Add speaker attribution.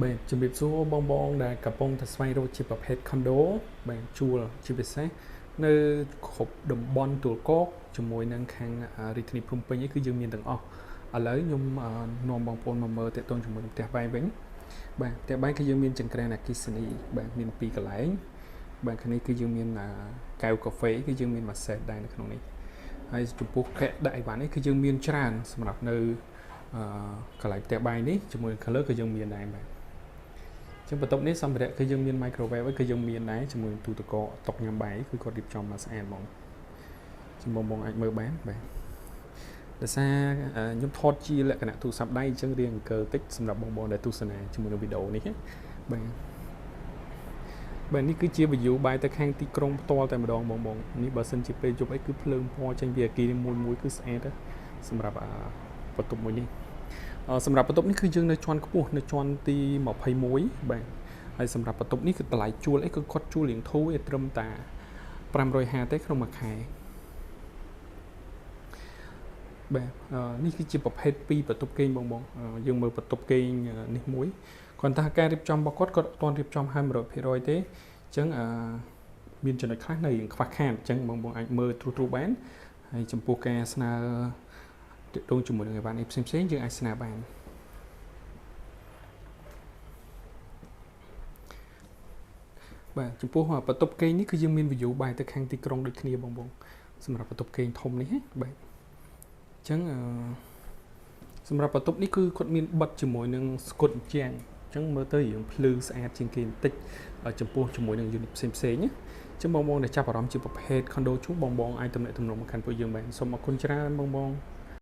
Speaker 1: បាទជំរាបសួរបងដែលកំពុងតែស្វែងរកជាប្រភេទ condo បាទជួលជាពិសេសនៅគ្រប់តំបន់ទួលគោកជាមួយនឹងខាងរាជធានីភ្នំពេញនេះគឺយើងមានទាំងអស់ឥឡូវខ្ញុំនាំបងប្អូនមកមើលទាក់ទងជាមួយនឹងផ្ទះបាយវិញបាទផ្ទះបាយគឺយើងមានចង្ក្រានអគ្គិសនីបាទមាន2កន្លែងបាទខាងនេះគឺយើងមានកែវកាហ្វេគឺយើងមានមួយសេតដែរនៅក្នុងនេះហើយចំពោះកែដាក់អីវ៉ាន់នេះគឺយើងមានច្រើនសម្រាប់នៅកន្លែងផ្ទះបាយនេះជាមួយ color គឺយើងមានដែរបាទចឹងបន្ទប់នេះសម្ភារៈគឺយើងមាន microwave គឺយើងមានដែរជាមួយទូទឹកកកតុកញ៉ាំបាយគឺគាត់រៀបចំមកស្អាតហ្មងជំបងអាចមើលបានបាទដោយសារខ្ញុំថតជាលក្ខណៈទូរស័ព្ទដៃអញ្ចឹងរៀងអង្គើតិចសម្រាប់បងដែលទស្សនាជាមួយនឹងវីដេអូនេះបាទនេះគឺជា view បាយទៅខាងទីក្រុងផ្ទាល់តែម្ដងបងនេះបើសិនជាពេលយប់អីគឺភ្លើងពណ៌ចេញពីអគារមួយគឺស្អាតសម្រាប់បន្ទប់មួយនេះសម្រាប់បន្ទប់នេះគឺយើងនៅជាន់ខ្ពស់នៅជាន់ទី21បាទហើយសម្រាប់បន្ទប់នេះគឺតម្លៃជួលអីគឺគាត់ជួលរៀងធូរត្រឹមតែ550ទេក្នុងមួយខែបាទនេះគឺជាប្រភេទ2បន្ទប់គេងបងយើងមើលបន្ទប់គេងនេះមួយគាត់ថាការរៀបចំរបស់គាត់អត់ទាន់រៀបចំឲ្យ 100% ទេអញ្ចឹងមានចំណុចខ្លះនៅរៀងខ្វះខាតអញ្ចឹងបងអាចមើលទ្រុសបានហើយចំពោះការស្នើទាក់ទងជាមួយនឹងអីវ៉ាន់ផ្សេងយើងអាចស្នើបានបាទចំពោះបន្ទប់គេងនេះគឺយើងមាន view បាយទៅខាងទីក្រុងដូចគ្នាបងសម្រាប់បន្ទប់គេងធំនេះបាទអញ្ចឹងសម្រាប់បន្ទប់នេះគឺគាត់មានបិទជាមួយនឹងស្កុតជាងអញ្ចឹងមើលទៅរឿងភ្លឺស្អាតជាងគេបន្តិចចំពោះជាមួយនឹង unit ផ្សេងណាចឹងបងដែលចាប់អារម្មណ៍ជាប្រភេទ condo ជួលបងអាចទំនាក់ទំនងមកកាន់ពួកយើងបានសូមអរគុណច្រើនបង